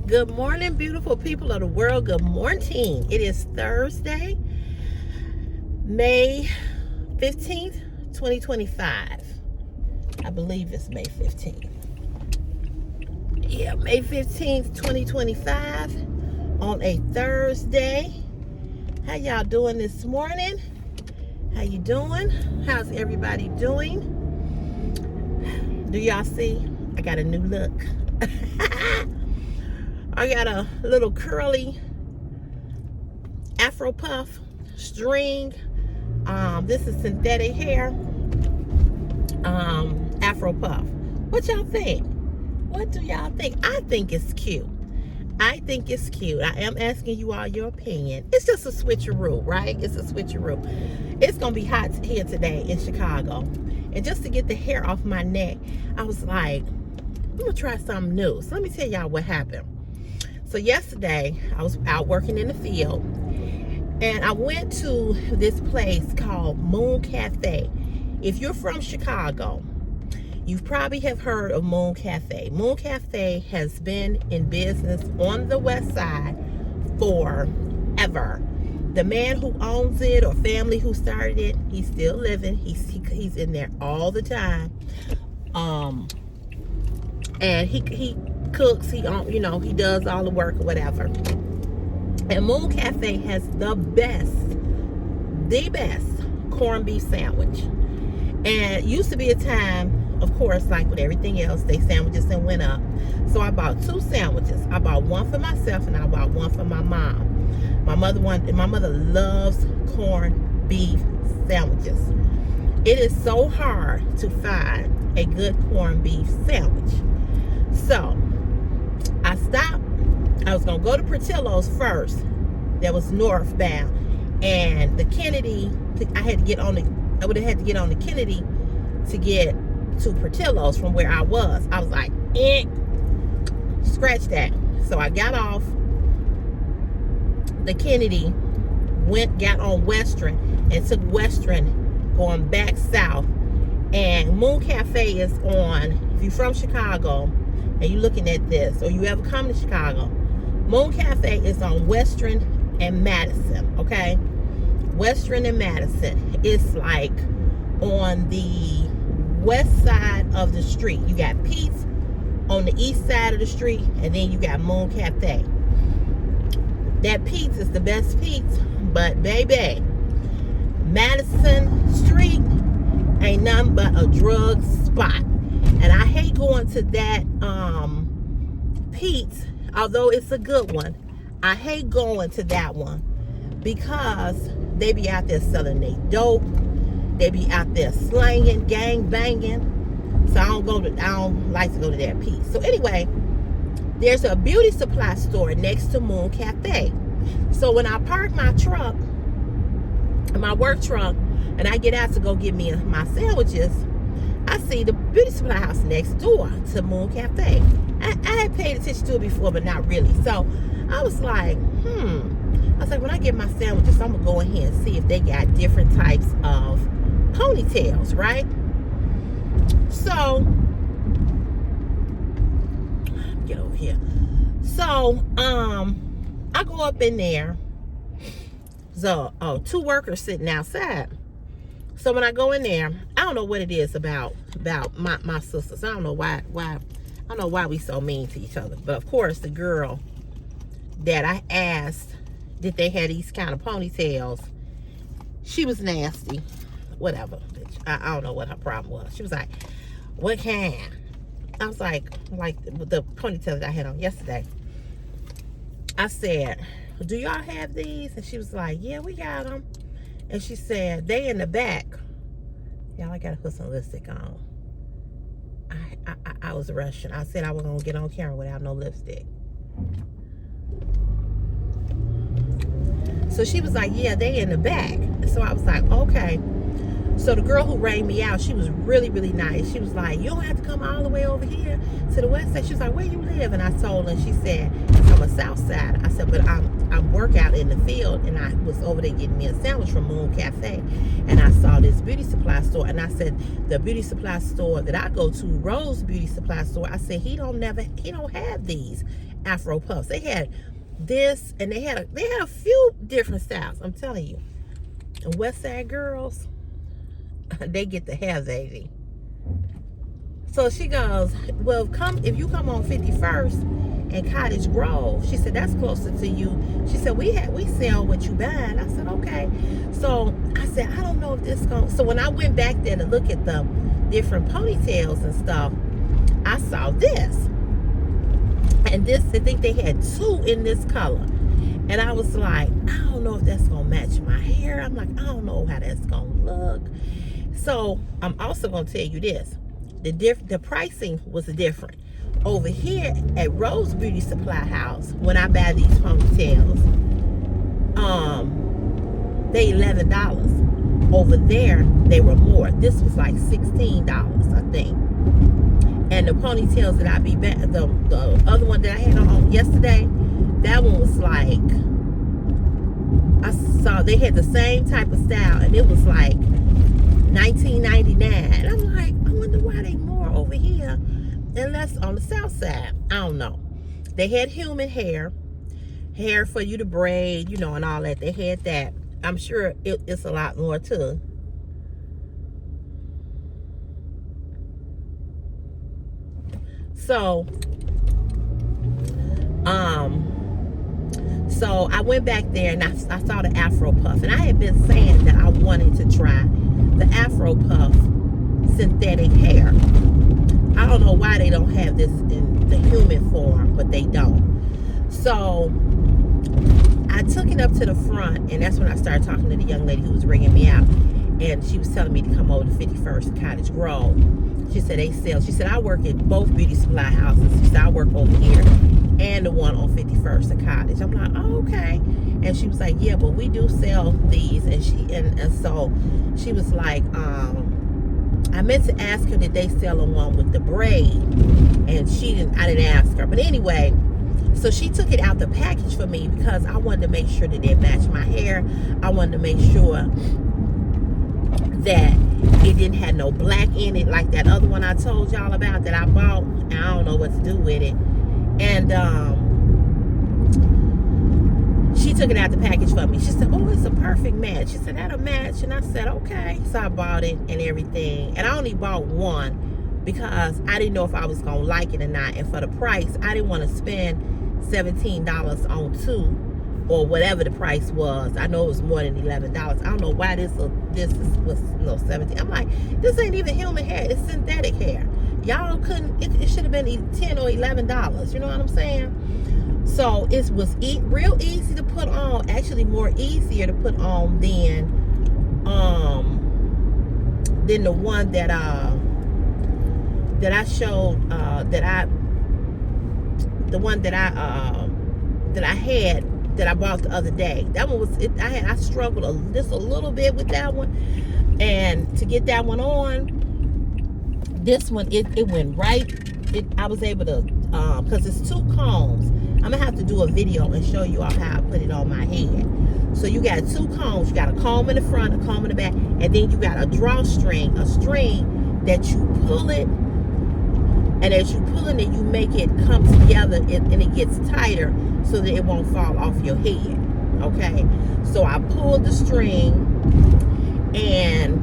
Good morning, beautiful people of the world. Good morning. It is Thursday, May 15th, 2025. I believe it's May 15th. Yeah, May 15th, 2025 on a Thursday. How y'all doing this morning? How you doing? How's everybody doing? Do y'all see? I got a new look. I got a little curly Afro puff string. This is synthetic hair. Afro puff. What y'all think? What do y'all think? I think it's cute. I think it's cute. I am asking you all your opinion. It's just a switcheroo, right? It's a switcheroo. It's gonna be hot here today in Chicago. And just to get the hair off my neck, I was like, I'm gonna try something new. So let me tell y'all what happened. So yesterday, I was out working in the field, and I went to this place called Moon Cafe. If you're from Chicago, you probably have heard of Moon Cafe. Moon Cafe has been in business on the west side forever. The man who owns it, or family who started it, he's still living. He's in there all the time. And he cooks, he does all the work or whatever. And Moon Cafe has the best corned beef sandwich. And it used to be a time, of course, like with everything else, they sandwiches and went up. So I bought 2 sandwiches. I bought one for myself and I bought one for my mom. My mother loves corned beef sandwiches. It is so hard to find a good corned beef sandwich. So I stopped. I was gonna go to Portillo's first. That was northbound, and the Kennedy. I would have had to get on the Kennedy to get to Portillo's from where I was. I was like, scratch that. So I got off the Kennedy, got on Western, and took Western going back south. And Moon Cafe is on. If you're from Chicago and you're looking at this, or you ever come to Chicago, Moon Cafe is on Western and Madison, okay? Western and Madison. It's like on the west side of the street. You got Pete's on the east side of the street, and then you got Moon Cafe. That Pete's is the best Pete's, but baby, Madison Street ain't nothing but a drug spot. And I hate going to that Pete's, although it's a good one. I hate going to that one because they be out there selling their dope. They be out there slanging, gang banging. So I don't like to go to that Pete's. So anyway, there's a beauty supply store next to Moon Cafe. So when I park my truck, my work truck, and I get out to go get me my sandwiches, I see the beauty supply house next door to Moon Cafe. I had paid attention to it before, but not really. So I was like, I was like, when I get my sandwiches, I'm gonna go in here and see if they got different types of ponytails, right? So get over here. So I go up in there. So 2 workers sitting outside. So when I go in there, I don't know what it is about my sisters. I don't know why we so mean to each other. But of course, the girl that I asked did they had these kind of ponytails, she was nasty. Whatever, bitch. I don't know what her problem was. She was like, what kind? I was like the ponytail that I had on yesterday. I said, do y'all have these? And she was like, yeah, we got them. And she said, they in the back. Y'all, I gotta put some lipstick on. I was rushing. I said I wasn't gonna get on camera without no lipstick. So she was like, yeah, they in the back. So I was like, okay. So the girl who rang me out, she was really, really nice. She was like, you don't have to come all the way over here to the west side. She was like, where you live? And I told her, and she said, I'm a south side. I said, but I work out in the field, and I was over there getting me a sandwich from Moon Cafe, and I saw this beauty supply store, and I said, the beauty supply store that I go to, Rose Beauty Supply Store, I said, he don't have these Afro puffs. They had this, and they had a few different styles. I'm telling you, and West Side girls, they get the hair baby. So she goes, well, if you come on 51st and Cottage Grove, she said that's closer to you. She said we sell what you buying. I said okay. So I said I don't know if this going. So when I went back there to look at the different ponytails and stuff, I saw this, and this, I think they had 2 in this color, and I was like, I don't know if that's gonna match my hair. I'm like, I don't know how that's gonna look. So I'm also gonna tell you this. The pricing was different. Over here at Rose Beauty Supply House, when I buy these ponytails, they $11. Over there, they were more. This was like $16, I think. And the ponytails that I be back, the other one that I had on yesterday, that one was like, I saw they had the same type of style, and it was like $19.99. And I'm like, I wonder why they more over here and less on the south side. I don't know. They had human hair for you to braid, you know, and all that. They had that. I'm sure it's a lot more too. So I went back there and I saw the Afro Puff, and I had been saying that I wanted to try the Afro Puff synthetic hair. I don't know why they don't have this in the human form, but they don't. So I took it up to the front, and that's when I started talking to the young lady who was ringing me out, and she was telling me to come over to 51st Cottage Grove. She said they sell. She said I work at both beauty supply houses. She said I work over here and the one on 51st and Cottage. I'm like, oh, okay. And she was like, yeah, but we do sell these. And so she was like, I meant to ask her did they sell the one with the braid, and I didn't ask her. But anyway, so she took it out the package for me because I wanted to make sure that it matched my hair. I wanted to make sure that it didn't have no black in it like that other one I told y'all about that I bought, and I don't know what to do with it. And she took it out the package for me. She said, oh, it's a perfect match. She said, that'll match. And I said, okay. So I bought it and everything. And I only bought one because I didn't know if I was going to like it or not. And for the price, I didn't want to spend $17 on 2 or whatever the price was. I know it was more than $11. I don't know why this was 17. I'm like, this ain't even human hair. It's synthetic hair. Y'all couldn't, it should have been $10 or $11. You know what I'm saying? So it was real easy to put on. Actually, more easier to put on than the one that I showed. The one that I had that I bought the other day. That one was. I struggled just a little bit with that one, and to get that one on. This one, it went right. I was able to, because it's 2 combs. I'm going to have to do a video and show you all how I put it on my head. So you got 2 combs. You got a comb in the front, a comb in the back, and then you got a drawstring, a string that you pull it, and as you pulling it, you make it come together, and it gets tighter so that it won't fall off your head. Okay? So I pulled the string, and,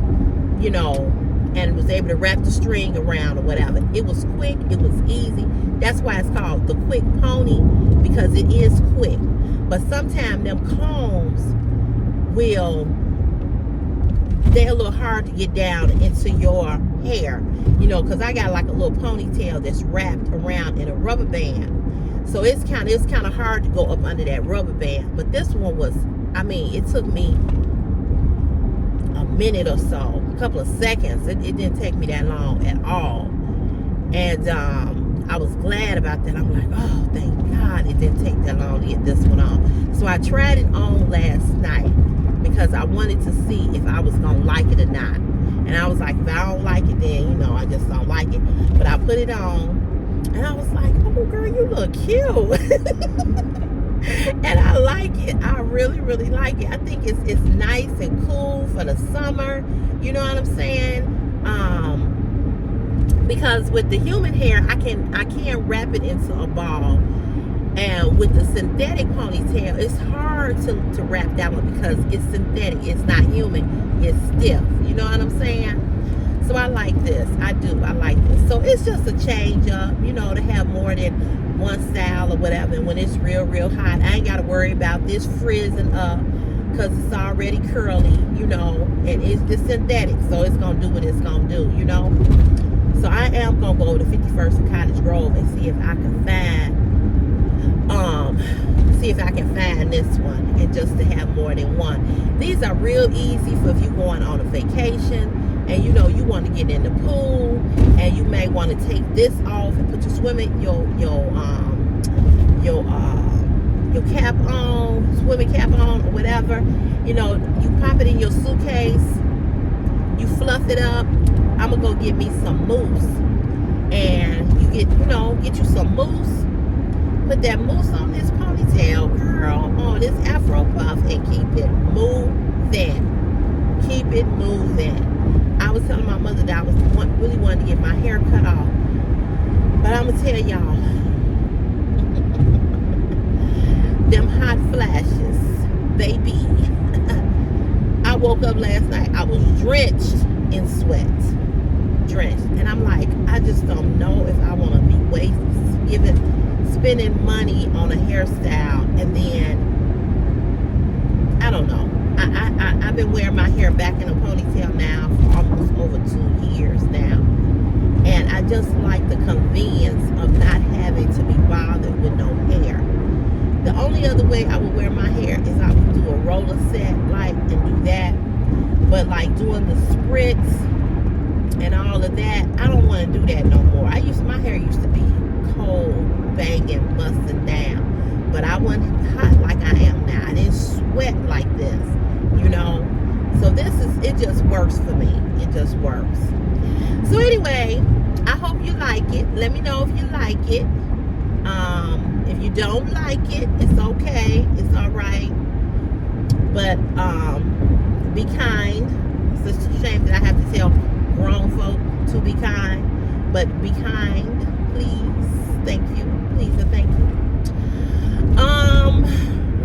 you know, and was able to wrap the string around or whatever. It was quick. It was easy. That's why it's called the quick pony, because it is quick. But sometimes them combs they're a little hard to get down into your hair, you know, because I got like a little ponytail that's wrapped around in a rubber band. So it's kind of hard to go up under that rubber band. But this one was, I mean, it took me a minute or so, a couple of seconds. It didn't take me that long at all. And I was glad about that. I'm like, oh, thank God it didn't take that long to get this one on. So I tried it on last night because I wanted to see if I was going to like it or not. And I was like, if I don't like it, then, you know, I just don't like it. But I put it on, and I was like, oh, girl, you look cute. And I like it. I really, really like it. I think it's nice and cool for the summer. You know what I'm saying? Because with the human hair, I can't wrap it into a ball with the synthetic ponytail, it's hard to wrap that one because it's synthetic. It's not human. It's stiff. You know what I'm saying? So I like this. I do. I like this. So it's just a change up, you know, to have more than one style or whatever. And when it's real, real hot, I ain't got to worry about this frizzing up because it's already curly, you know, and it's the synthetic. So it's going to do what it's going to do, you know. So I am going to go to 51st and Cottage Grove and see if I can find this one, and just to have more than one. These are real easy for if you're going on a vacation and you know you want to get in the pool and you may want to take this off and put your cap on, swimming cap on or whatever. You know, you pop it in your suitcase, you fluff it up. I'm gonna go get me some mousse, and you get you some mousse. Put that mousse on this ponytail, girl, on this afro puff, and keep it moving. Keep it moving. I was telling my mother that I was really wanting to get my hair cut off, but I'm gonna tell y'all, them hot flashes, baby. I woke up last night, I was drenched in sweat. And I'm like, I just don't know if I want to be spending money on a hairstyle, and then I don't know. I've been wearing my hair back in a ponytail now for almost over 2 years now, and I just like the convenience of not having to be bothered with no hair. The only other way I would wear my hair is I would do a roller set, and do that, but like doing the spritz and all of that, I don't want to do that no more. My hair used to be cold, banging, busting down, but I wasn't hot like I am now. I didn't sweat like this, you know. So it just works for me. It just works. So anyway, I hope you like it. Let me know if you like it. If you don't like it, it's okay. It's all right. But be kind. It's just a shame that I have to tell grown folk to be kind, but be kind, please. Thank you, please, and thank you.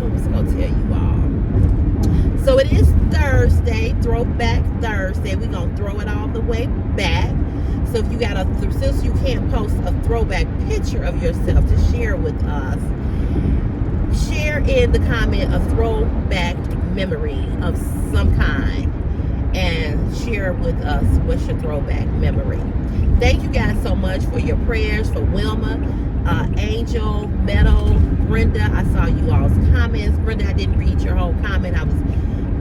What was I gonna tell you all? So it is Thursday, Throwback Thursday. We're gonna throw it all the way back. So if you got since you can't post a throwback picture of yourself to share with us, share in the comment a throwback memory of some kind, and share with us what's your throwback memory. Thank you guys so much for your prayers for Wilma, Angel, Meadow, Brenda. I saw you all's comments. Brenda, I didn't read your whole comment. I was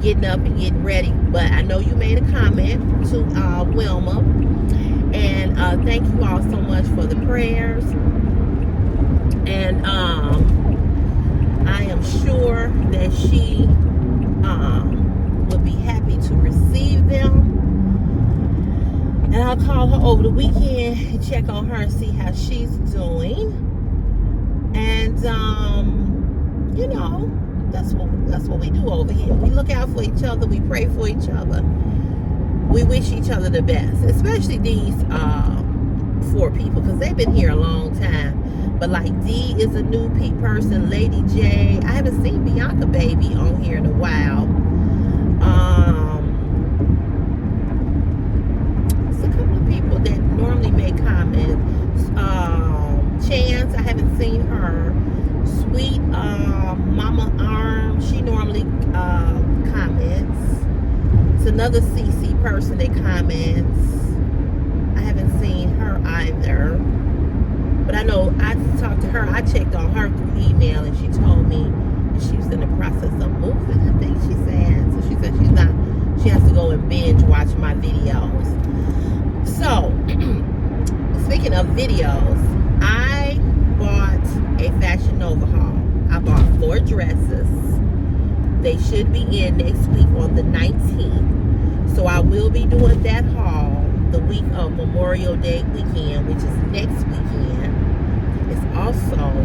getting up and getting ready, but I know you made a comment to Wilma, and thank you all so much for the prayers, and I am sure that she will be happy to receive them. And I'll call her over the weekend and check on her and see how she's doing. And you know, that's what we do over here. We look out for each other. We pray for each other. We wish each other the best, especially these 4 people, because they've been here a long time. But like D is a new person, Lady J. I haven't seen Bianca Baby on here in a while. It's a couple of people that normally make comments. Chance, I haven't seen her. Sweet Mama Arm, she normally comments. It's another CC person that comments. I haven't seen her either. But I know I talked to her. I checked on her through email, and she told me that she was in the process of moving, I think she said. So she said she has to go and binge watch my videos. So, speaking of videos, I bought a Fashion Nova haul. I bought 4 dresses. They should be in next week on the 19th. So I will be doing that haul the week of Memorial Day weekend, which is next weekend. It's also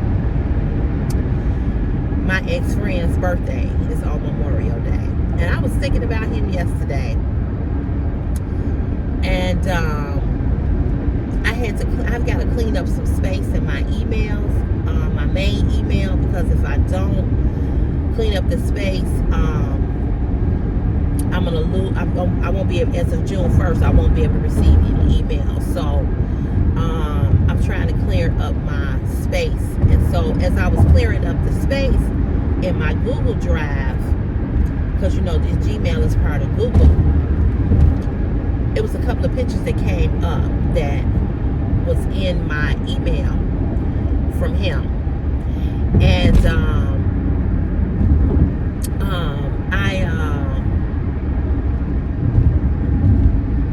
my ex-friend's birthday is on Memorial Day. And I was thinking about him yesterday. And I've got to clean up some space in my emails, my main email, because I don't clean up the space, I'm gonna lose. I won't be able, as of June 1st. I won't be able to receive any emails. So I'm trying to clear up my space. And so as I was clearing up the space in my Google Drive, because you know this Gmail is part of Google, it was a couple of pictures that came up that was in my email from him, and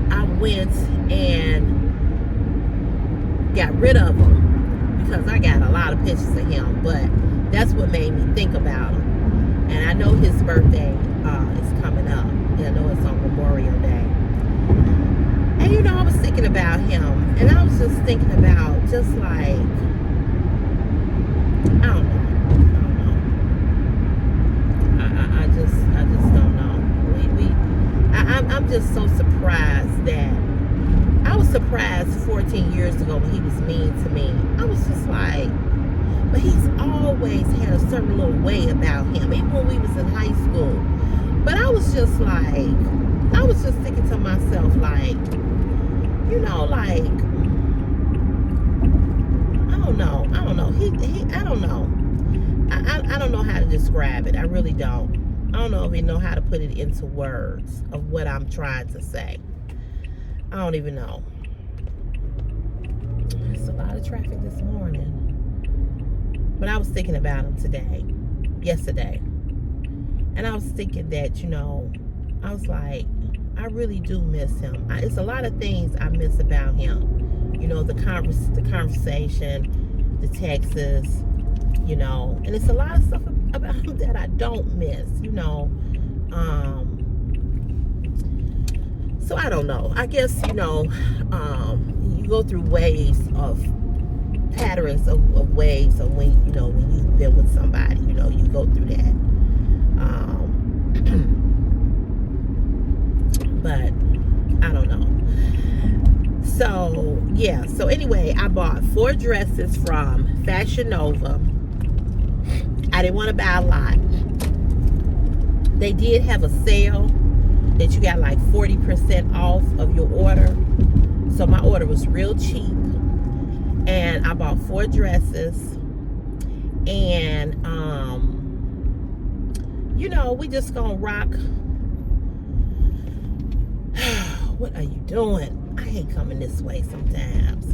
I went and got rid of them because I got a lot of pictures of him, but that's what made me think about him. And I know his birthday is coming up. I know it's on Memorial Day. And you know, I was thinking about him, and I was just thinking about just like, I don't know. I just don't know. I'm just so surprised that I was surprised 14 years ago when he was mean to me. I was just like, but he's always had a certain little way about him, even when we was in high school. But I was just thinking to myself, like, you know, like, I don't know. I don't know. I don't know how to describe it. I really don't. I don't know if I know how to put it into words of what I'm trying to say. I don't even know. There's a lot of traffic this morning. But I was thinking about him yesterday. And I was thinking that, you know, I was like, I really do miss him. It's a lot of things I miss about him. You know, the conversation, the texts, you know. And it's a lot of stuff about him that I don't miss, you know. So I don't know. I guess, you know, you go through waves of patterns of waves of when, you know, when you've been with somebody, you know, you go through that. But I don't know. So yeah, so anyway, I bought 4 dresses from Fashion Nova. I didn't want to buy a lot. They did have a sale that you got like 40% off of your order. So my order was real cheap. And I bought 4 dresses. And you know, we just gonna rock. What are you doing? I hate coming this way sometimes.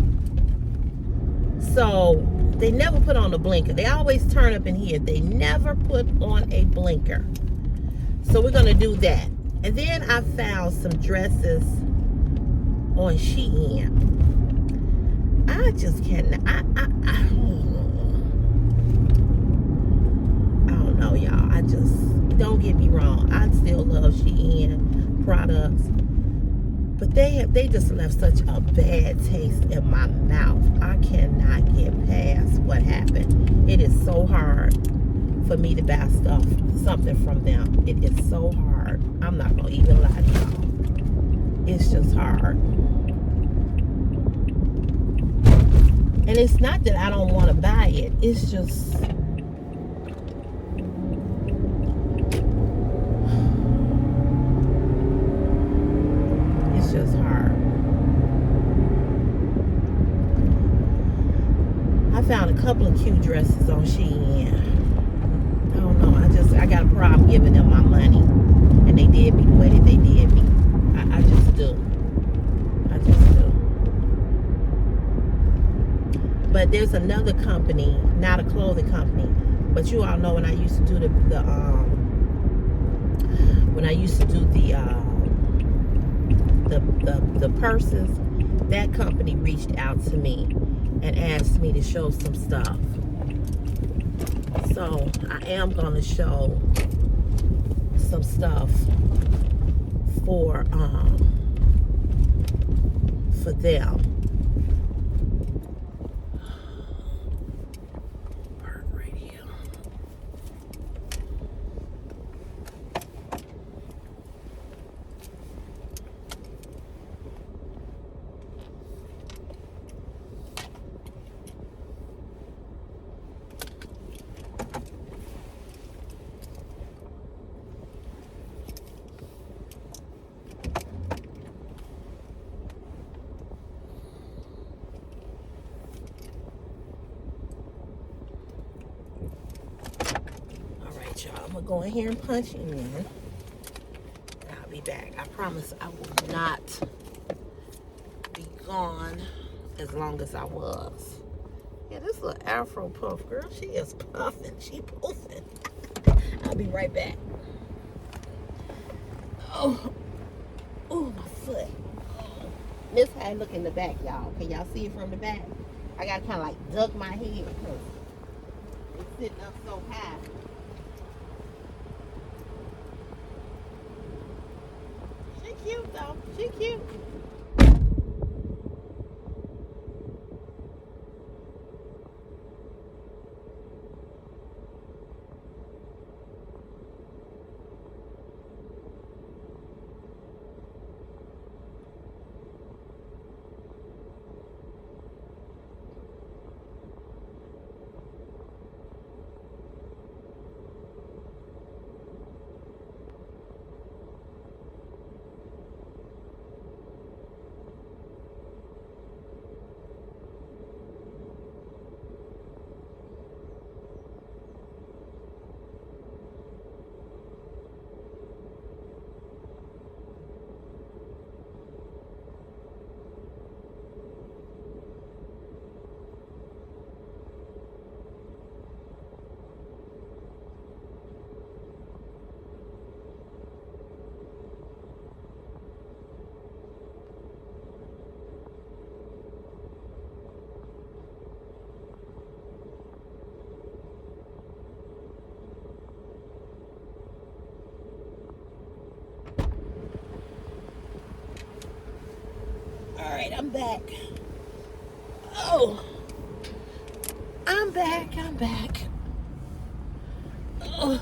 So they never put on a blinker. They always turn up in here. They never put on a blinker. So we're gonna do that. And then I found some dresses on Shein. I just can't. I don't know, y'all. I just, don't get me wrong. I still love Shein products, but they just left such a bad taste in my mouth. I cannot get past what happened. It is so hard for me to buy something from them. It is so hard. I'm not gonna even lie to y'all. It's just hard. And it's not that I don't want to buy it. It's just, hard. I found a couple of cute dresses on Shein. I don't know. I got a problem giving them my money. And they did me the way that they did me. I just do. But there's another company, not a clothing company, but you all know when I used to do the purses, that company reached out to me and asked me to show some stuff. So I am going to show some stuff for them. right, y'all. I'm gonna go in here and punch in. I'll be back. I promise I will not be gone as long as I was. Yeah, this little Afro puff girl, she is puffing. She poofing. I'll be right back. Oh, my foot. This how I look in the back, y'all. Can y'all see it from the back? I gotta kind of like duck my head because it's sitting up so high. She cute though. She cute. All right, I'm back. Oh, I'm back. Oh.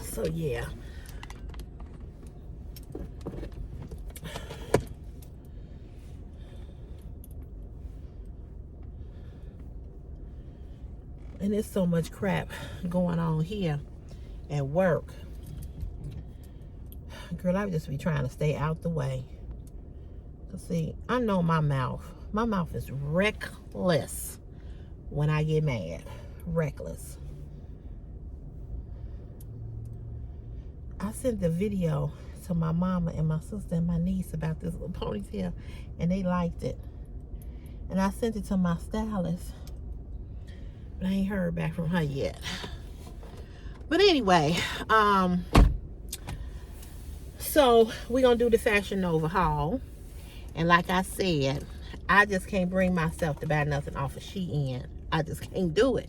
So yeah. And there's so much crap going on here at work. Girl, I would just be trying to stay out the way. See, I know my mouth. My mouth is reckless when I get mad. Reckless. I sent the video to my mama and my sister and my niece about this little ponytail, and they liked it. And I sent it to my stylist, but I ain't heard back from her yet. But anyway, so we're gonna do the Fashion Nova haul. And like I said, I just can't bring myself to buy nothing off of Shein. I just can't do it.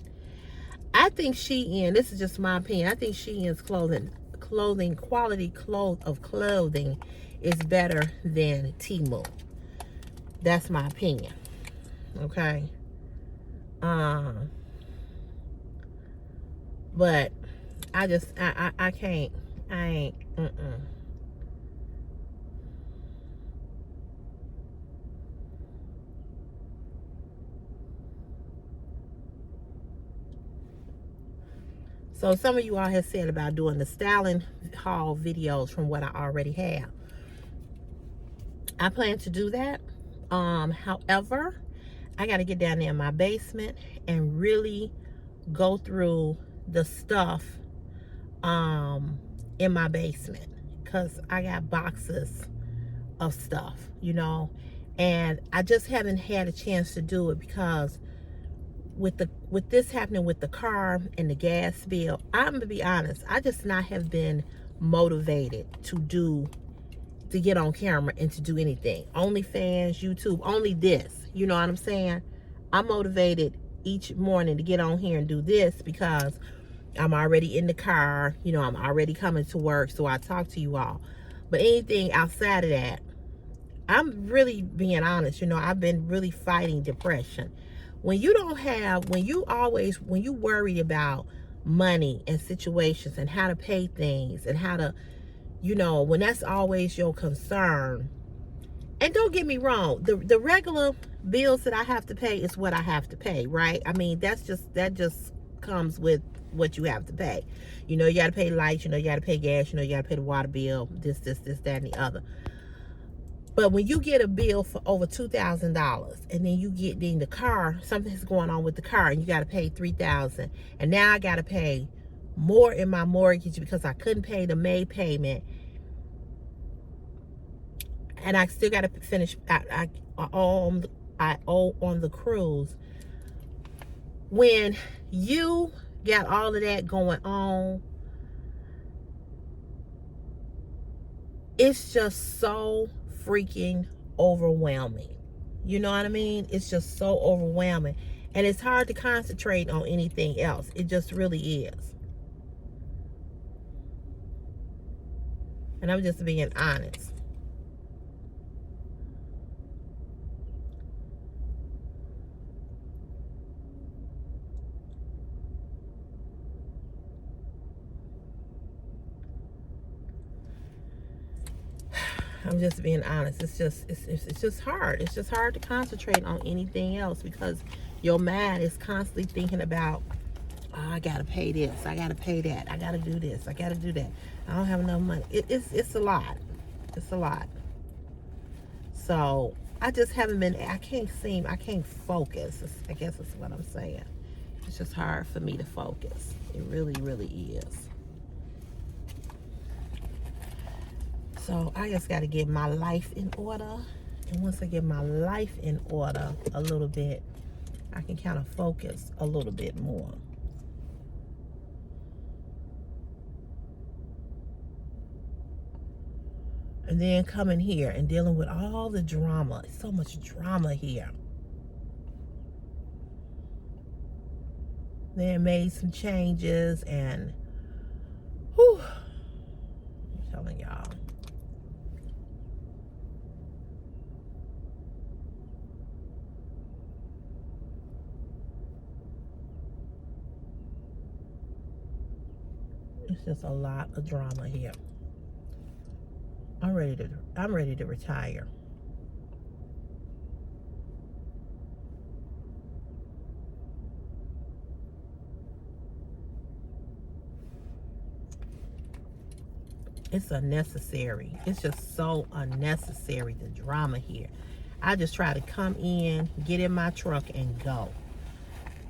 I think Shein, this is just my opinion, I think Shein's quality of clothing is better than Temu. That's my opinion. Okay. But I can't, I ain't, So some of you all have said about doing the styling haul videos from what I already have. I plan to do that. However, I got to get down there in my basement and really go through the stuff in my basement, because I got boxes of stuff, you know, and I just haven't had a chance to do it because with this happening with the car and the gas bill, I'm gonna be honest, I just not have been motivated to get on camera and to do anything. OnlyFans, YouTube, only this, you know what I'm saying? I'm motivated each morning to get on here and do this because I'm already in the car, you know, I'm already coming to work, so I talk to you all. But anything outside of that, I'm really being honest, you know, I've been really fighting depression. When you worry about money and situations and how to pay things and how to, you know, when that's always your concern. And don't get me wrong, the regular bills that I have to pay is what I have to pay, right? I mean, that just comes with what you have to pay. You know, you got to pay lights, you know, you got to pay gas, you know, you got to pay the water bill, this, that, and the other. But when you get a bill for over $2,000, and then you get in the car, something's going on with the car, and you got to pay $3,000, and now I got to pay more in my mortgage because I couldn't pay the May payment, and I still got to finish. I owe on the cruise. When you got all of that going on, it's just so freaking overwhelming. You know what I mean? It's just so overwhelming. And it's hard to concentrate on anything else. It just really is. And I'm just being honest. I'm just being honest. It's just hard. It's just hard to concentrate on anything else because your mind is constantly thinking about, oh, I gotta pay this, I gotta pay that, I gotta do this, I gotta do that. I don't have enough money. It's a lot. It's a lot. So I just haven't been. I can't focus. I guess that's what I'm saying. It's just hard for me to focus. It really, really is. So I just got to get my life in order. And once I get my life in order a little bit, I can kind of focus a little bit more. And then coming here and dealing with all the drama. So much drama here. They made some changes and whew, I'm telling y'all. It's just a lot of drama here. I'm ready to retire. It's unnecessary. It's just so unnecessary, the drama here. I just try to come in, get in my truck and go.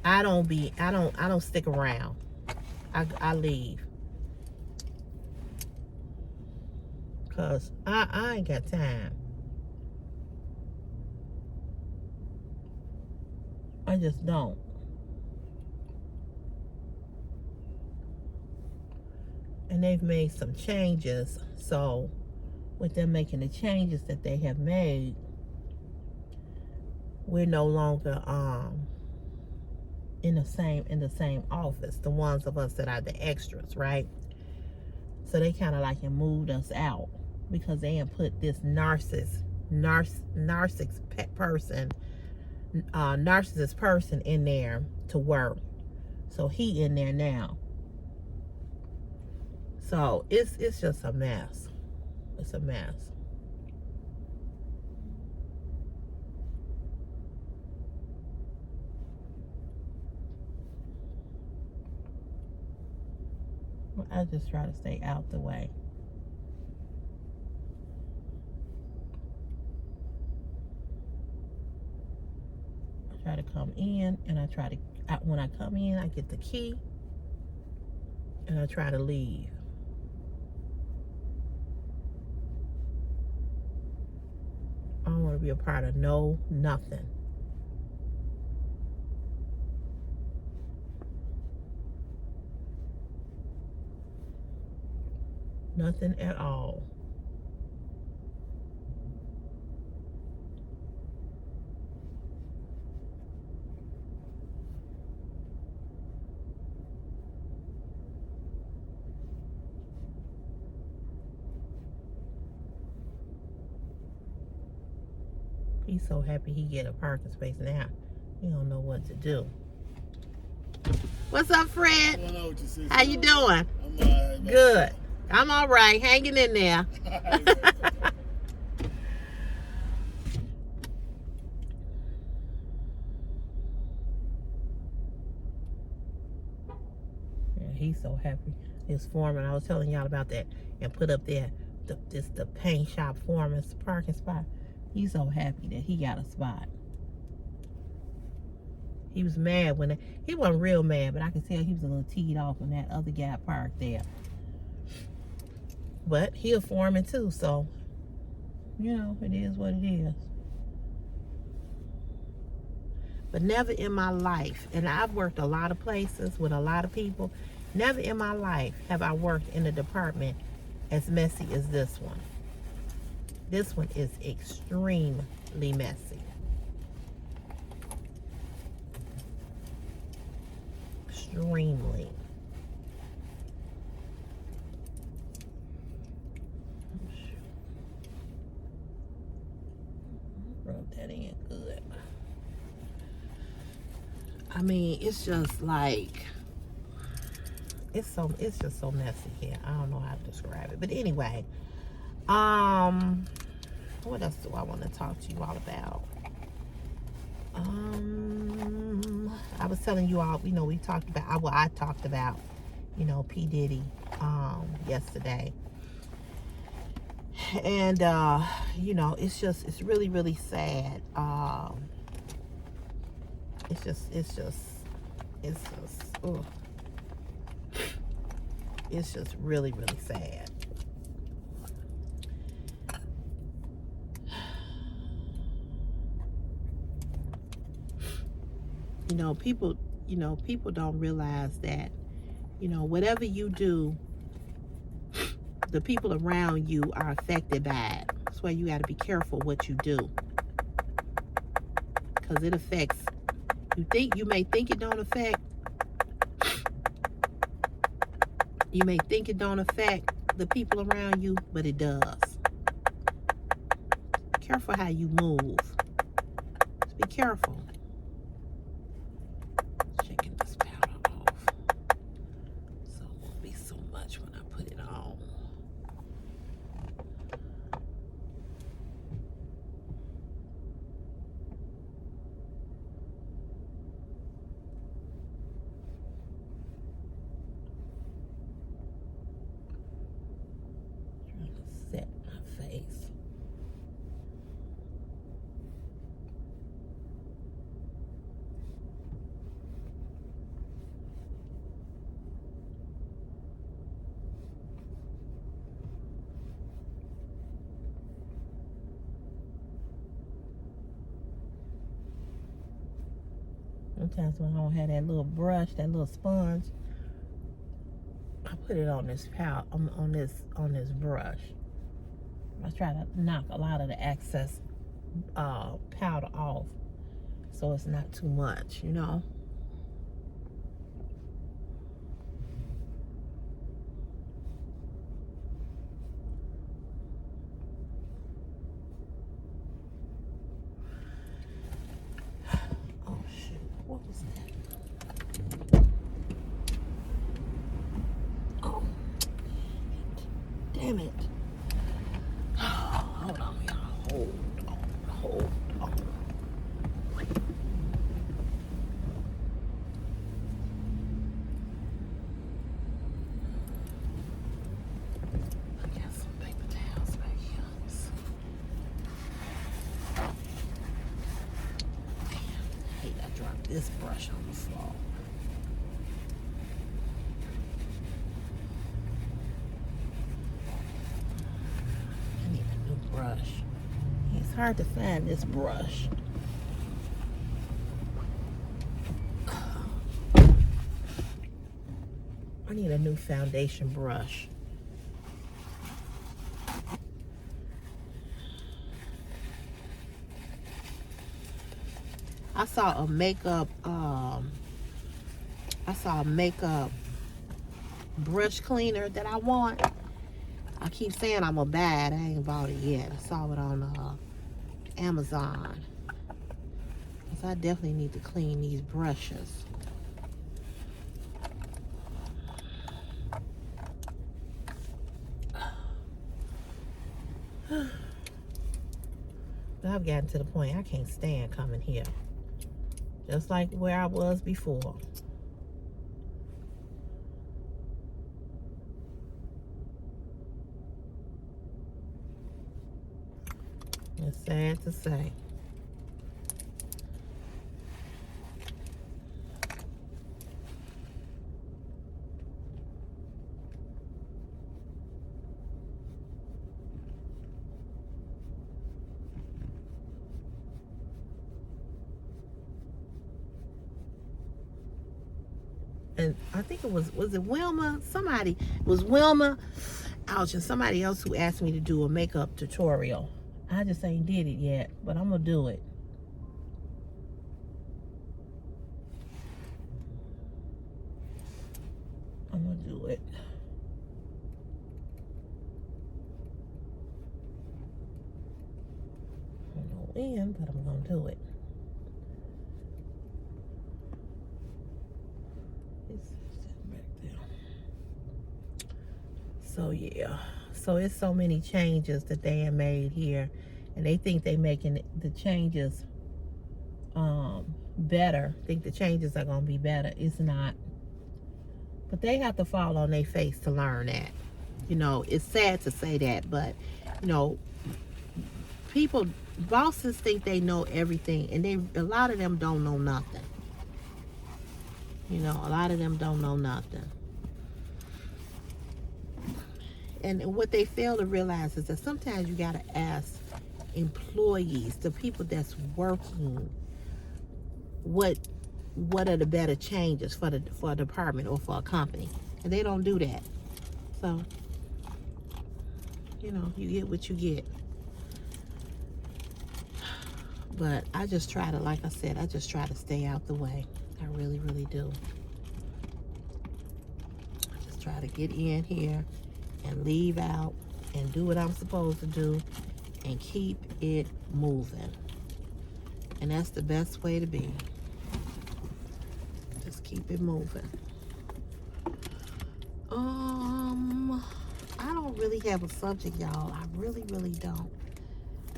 I don't stick around. I leave. Cause I ain't got time. I just don't. And they've made some changes. So with them making the changes that they have made, we're no longer in the same office. The ones of us that are the extras, right? So they kind of like moved us out because they had put this narcissist person in there to work. So he in there now. So it's just a mess. It's a mess. I just try to stay out the way. I try to come in, and when I come in, I get the key, and I try to leave. I don't want to be a part of nothing. Nothing at all. He's so happy he get a parking space now. He don't know what to do. What's up, Fred? What's going on with you, sis? How you doing? I'm all right. Good. I'm all right. Hanging in there. Yeah, he's so happy. His foreman, I was telling y'all about that, and put up there the paint shop foreman's parking spot. He's so happy that he got a spot. He was mad when he wasn't real mad, but I could tell he was a little teed off when that other guy parked there. But he a foreman too, so you know, it is what it is. But never in my life, and I've worked a lot of places with a lot of people, never in my life have I worked in a department as messy as this one. This one is extremely messy. Extremely. Rub that in good. I mean, it's just like it's just so messy here. I don't know how to describe it. But anyway, what else do I want to talk to you all about? I was telling you all, you know, we talked about, I talked about, you know, P. Diddy, yesterday. And, you know, it's really, really sad. It's just really, really sad. People don't realize that, you know, whatever you do, the people around you are affected by it. That's why you got to be careful what you do, because it affects. You may think it don't affect. You may think it don't affect the people around you, but it does. Careful how you move. Just be careful. Shaking this powder off, so it won't be so much when I put it on. Trying to set my face. Sometimes when I don't have that little brush, that little sponge, I put it on this on this brush. I try to knock a lot of the excess powder off, so it's not too much, you know. Damn it. Hold on, y'all. Hold on. I got some paper towels back here. Damn, I hate I dropped this brush on the floor. Brush. It's hard to find this brush. I need a new foundation brush. I saw a makeup brush cleaner that I want. I keep saying I'm gonna buy it. I ain't bought it yet. I saw it on Amazon. Because I definitely need to clean these brushes. But I've gotten to the point I can't stand coming here. Just like where I was before. It's sad to say. And I think it was it Wilma? Somebody, it was Wilma, ouch, and somebody else who asked me to do a makeup tutorial. I just ain't did it yet, but I'm gonna do it. I'm gonna do it. I don't know when, but I'm gonna do it. So yeah, so it's so many changes that they have made here, and they think they making the changes better. Think the changes are gonna be better. It's not, but they have to fall on their face to learn that. You know, it's sad to say that, but you know, people, bosses think they know everything, and a lot of them don't know nothing. You know, a lot of them don't know nothing. And what they fail to realize is that sometimes you got to ask employees, the people that's working, what are the better changes for a department or for a company, and they don't do that. So, you know, you get what you get. But I just try to, like I said, I just try to stay out the way. I really, really do. I just try to get in here and leave out and do what I'm supposed to do and keep it moving. And that's the best way to be. Just keep it moving. I don't really have a subject, y'all. I really, really don't.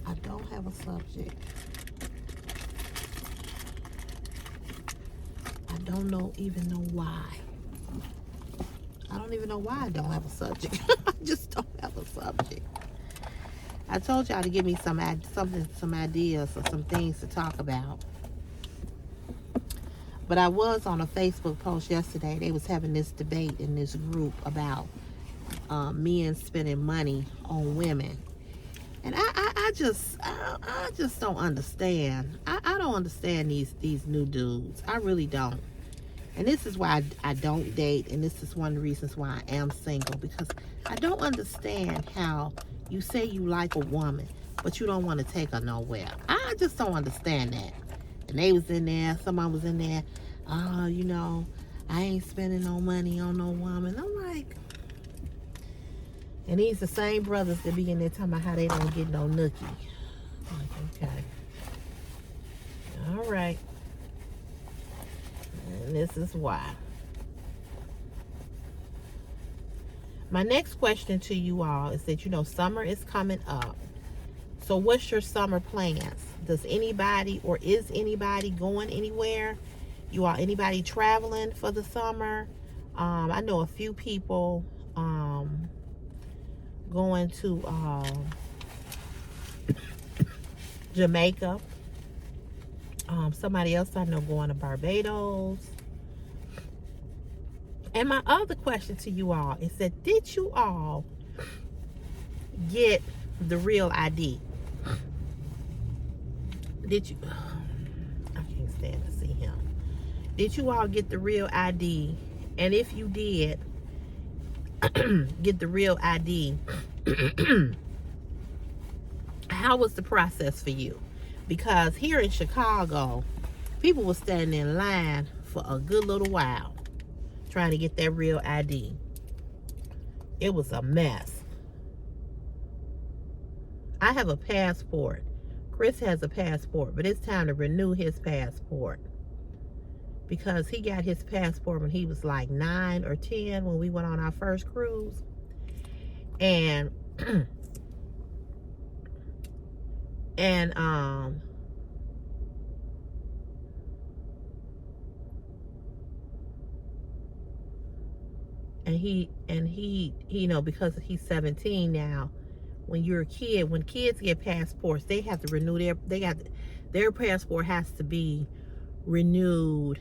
I don't have a subject. I don't even know why. I don't even know why I don't have a subject. I just don't have a subject. I told y'all to give me some ideas or some things to talk about. But I was on a Facebook post yesterday. They was having this debate in this group about men spending money on women. And I just don't understand. I don't understand these new dudes. I really don't. And this is why I don't date, and this is one of the reasons why I am single, because I don't understand how you say you like a woman, but you don't want to take her nowhere. I just don't understand that. And they was in there, someone was in there, oh, you know, I ain't spending no money on no woman. I'm like, and these the same brothers that be in there talking about how they don't get no nookie. I'm like, okay. All right. And this is why. My next question to you all is that, you know, summer is coming up. So what's your summer plans? Does anybody or is anybody going anywhere? You all, anybody traveling for the summer? I know a few people going to Jamaica. Somebody else I know going to Barbados. And my other question to you all is that, did you all get the real ID? Did you? I can't stand to see him. Did you all get the real ID? And if you did get the real ID, how was the process for you? Because here in Chicago, people were standing in line for a good little while trying to get that real ID. It was a mess. I have a passport. Chris has a passport, but it's time to renew his passport, because he got his passport when he was like 9 or 10 when we went on our first cruise. And he, you know, because he's 17 now, when you're a kid, when kids get passports, they have to renew their passport has to be renewed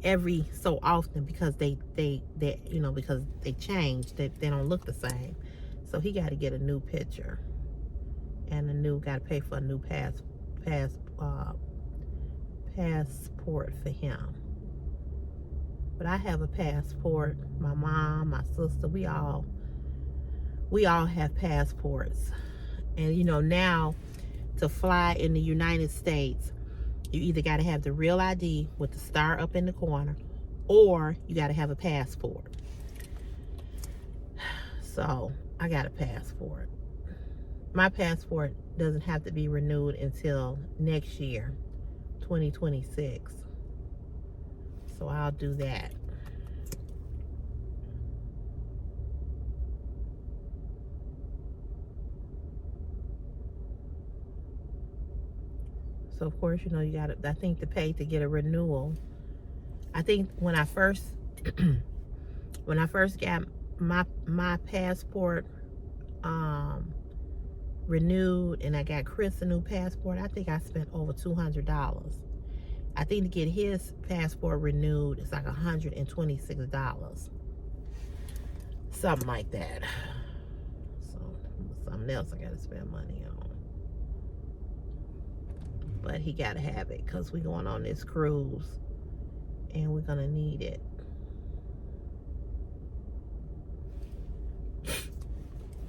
every so often, because they because they change, they don't look the same. So he got to get a new picture, and got to pay for a new passport for him. But I have a passport. My mom, my sister, we all have passports. And now, to fly in the United States, you either got to have the real ID with the star up in the corner, or you got to have a passport. So I got a passport. My passport doesn't have to be renewed until next year, 2026. So I'll do that. So of course, you got to, I think, to pay to get a renewal. I think when I first got my passport renewed, and I got Chris a new passport, I think I spent over $200. I think to get his passport renewed, it's like $126. Something like that. So something else I gotta spend money on. But he gotta have it, because we're going on this cruise and we're gonna need it.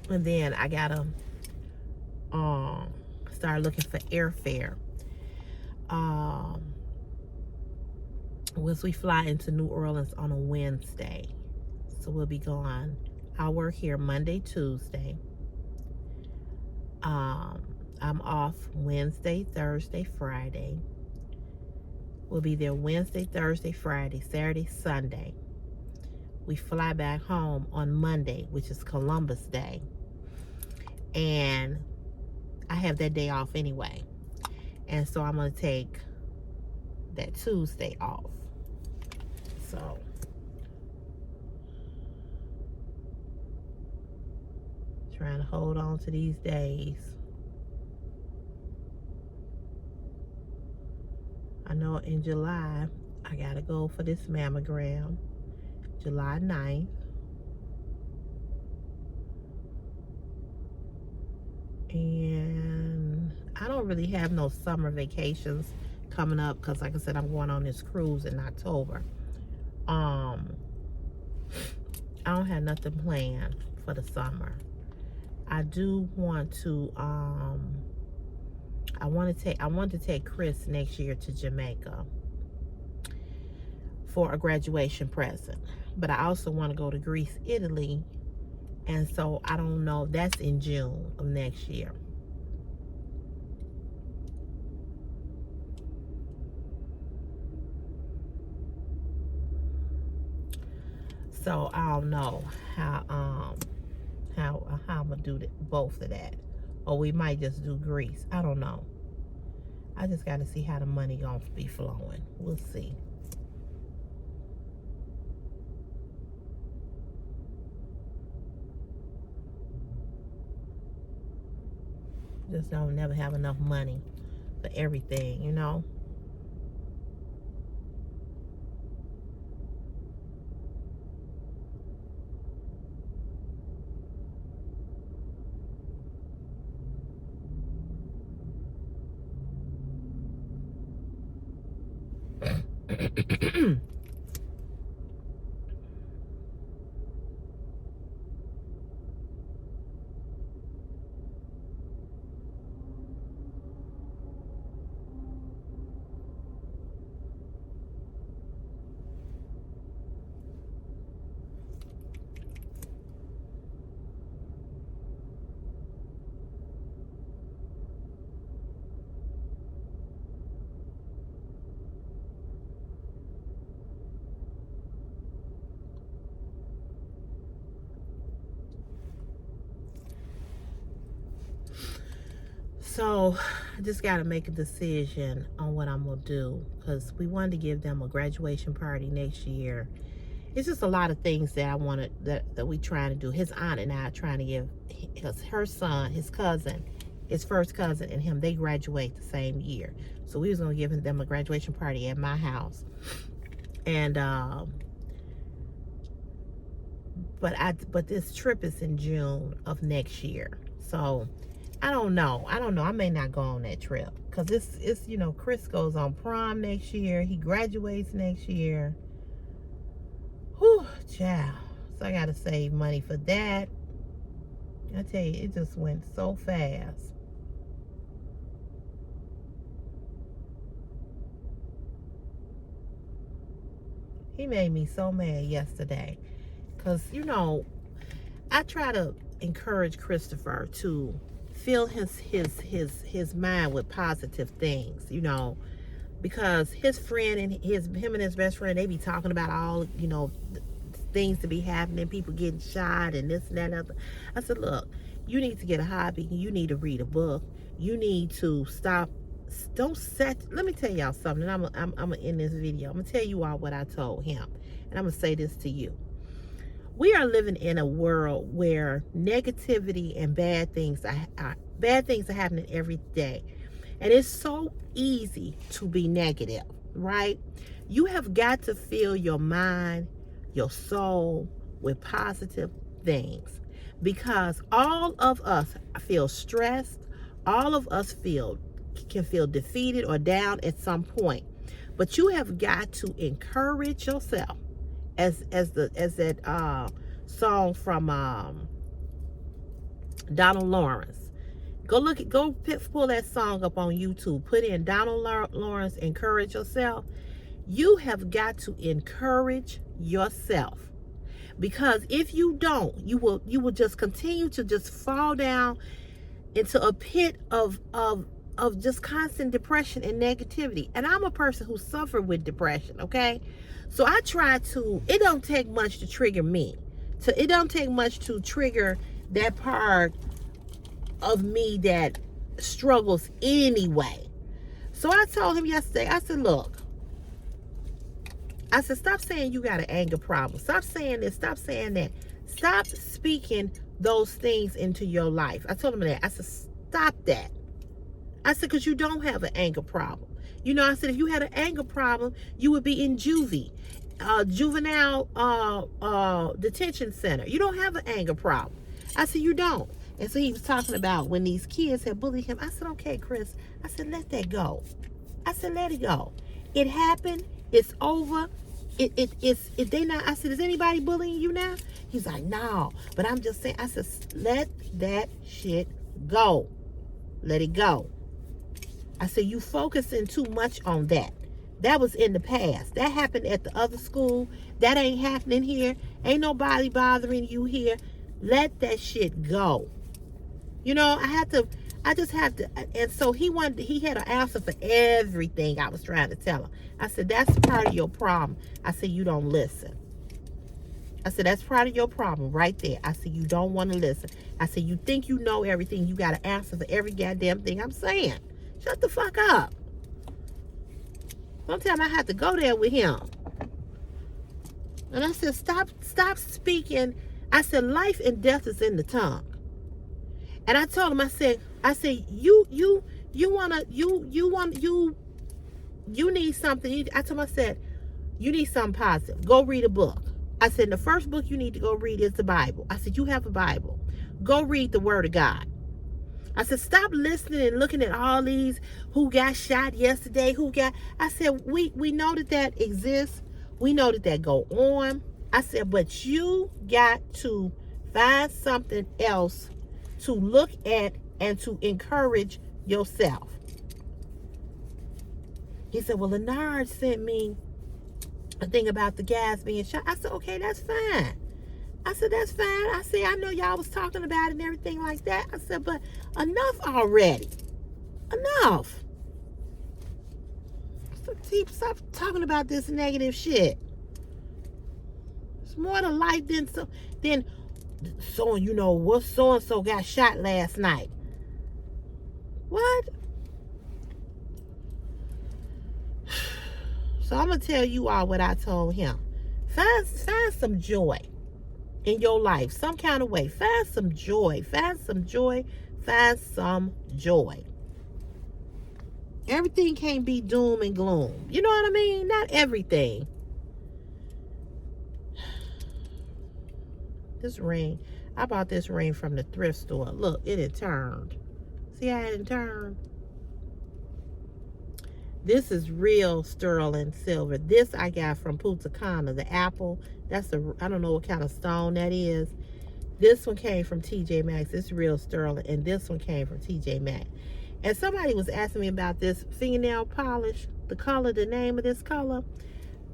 And then I gotta start looking for airfare. Once we fly into New Orleans on a Wednesday, so we'll be gone. I'll work here Monday, Tuesday. I'm off Wednesday, Thursday, Friday. We'll be there Wednesday, Thursday, Friday, Saturday, Sunday. We fly back home on Monday, which is Columbus Day. And I have that day off anyway. And so I'm going to take that Tuesday off. So trying to hold on to these days. I know in July I gotta go for this mammogram, July 9th. And I don't really have no summer vacations coming up, because like I said, I'm going on this cruise in October. I don't have nothing planned for the summer. I do want to I want to take Chris next year to Jamaica for a graduation present. But I also want to go to Greece, Italy. And so I don't know, that's in June of next year. So I don't know how I'm gonna do both of that. Or we might just do Greece. I don't know. I just got to see how the money gonna be flowing. We'll see. Just don't never have enough money for everything, you know. So I just got to make a decision on what I'm going to do, because we wanted to give them a graduation party next year. it's just a lot of things that I wanted that we trying to do. His aunt and I are trying to give her son, his cousin, his first cousin and him, they graduate the same year. So we was gonna give them a graduation party at my house. And but this trip is in June of next year. So I don't know. I may not go on that trip. Cause it's you know, Chris goes on prom next year. He graduates next year. Whew, child. So I gotta save money for that. I tell you, it just went so fast. He made me so mad yesterday. Cause you know, I try to encourage Christopher to fill his mind with positive things, you know, because his friend and him and his best friend, they be talking about all, you know, things to be happening, people getting shot and this and that and other. I said, look, you need to get a hobby. You need to read a book. You need to stop. Let me tell y'all something. I'm gonna end this video. I'm gonna tell you all what I told him, and I'm gonna say this to you. We are living in a world where negativity and bad things are happening every day. And it's so easy to be negative, right? You have got to fill your mind, your soul with positive things. Because all of us feel stressed. All of us can feel defeated or down at some point. But you have got to encourage yourself. As that song from Donald Lawrence. Go pull that song up on YouTube. Put in Donald Lawrence, Encourage Yourself. You have got to encourage yourself, because if you don't, you will just continue to just fall down into a pit of just constant depression and negativity. And I'm a person who suffered with depression, okay? So I try to, it don't take much to trigger me. So it don't take much to trigger that part of me that struggles anyway. So I told him yesterday, I said, look, I said, stop saying you got an anger problem. Stop saying this, stop saying that. Stop speaking those things into your life. I told him that. I said, stop that. I said, because you don't have an anger problem. You know, I said, if you had an anger problem, you would be in juvenile detention center. You don't have an anger problem. I said, you don't. And so he was talking about when these kids had bullied him. I said, okay, Chris. I said, let that go. I said, let it go. It happened. It's over. They not. I said, is anybody bullying you now? He's like, no. But I'm just saying. I said, let that shit go. Let it go. I said, you focusing too much on that. That was in the past. That happened at the other school. That ain't happening here. Ain't nobody bothering you here. Let that shit go. You know, I just have to. And so he had an answer for everything I was trying to tell him. I said, that's part of your problem. I said, you don't listen. I said, that's part of your problem right there. I said, you don't want to listen. I said, you think you know everything. You got an answer for every goddamn thing I'm saying. Shut the fuck up. Sometimes I have to go there with him. And I said, stop speaking. I said, life and death is in the tongue. And I told him, I said, you need something. I told him, I said, you need something positive. Go read a book. I said, the first book you need to go read is the Bible. I said, you have a Bible. Go read the Word of God. I said, stop listening and looking at all these who got shot yesterday, I said, we know that exists. We know that go on. I said, but you got to find something else to look at and to encourage yourself. He said, well, Leonard sent me a thing about the guys being shot. I said, okay, that's fine. I said, that's fine. I said, I know y'all was talking about it and everything like that. I said, but enough already. Enough. Stop talking about this negative shit. It's more to life than you know, what so-and-so got shot last night. What? So I'm going to tell you all what I told him. Find some joy in your life, some kind of way. Find some joy. Find some joy. Find some joy. Everything can't be doom and gloom. You know what I mean? Not everything. This ring, I bought this ring from the thrift store. Look, it had turned. See how it had turned? This is real sterling silver. This I got from Punta Cana, the apple. That's I don't know what kind of stone that is. This one came from TJ Maxx. It's real sterling. And this one came from TJ Maxx. And somebody was asking me about this fingernail polish, the color, the name of this color.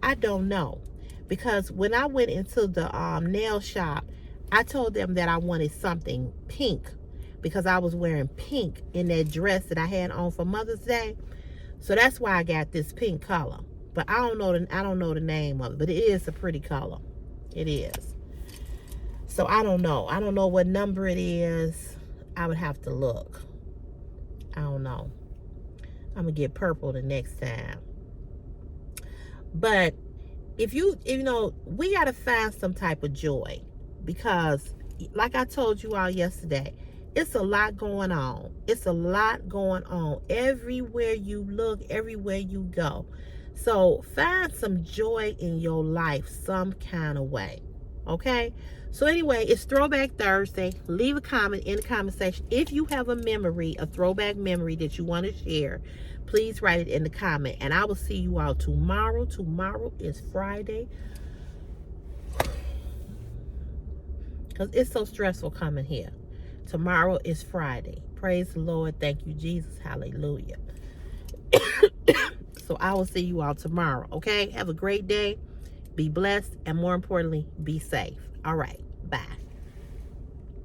I don't know. Because when I went into the nail shop, I told them that I wanted something pink. Because I was wearing pink in that dress that I had on for Mother's Day. So that's why I got this pink color. But I don't know the name of it. But it is a pretty color. It is. So I don't know. I don't know what number it is. I would have to look. I don't know. I'm going to get purple the next time. But if you know, we got to find some type of joy. Because like I told you all yesterday, it's a lot going on. It's a lot going on everywhere you look, everywhere you go. So find some joy in your life some kind of way. Okay? So anyway, it's Throwback Thursday. Leave a comment in the comment section. If you have a memory, a throwback memory that you want to share, please write it in the comment. And I will see you all tomorrow. Tomorrow is Friday. Because it's so stressful coming here. Tomorrow is Friday. Praise the Lord. Thank you, Jesus. Hallelujah. So I will see you all tomorrow. Okay? Have a great day. Be blessed. And more importantly, be safe. All right. Bye.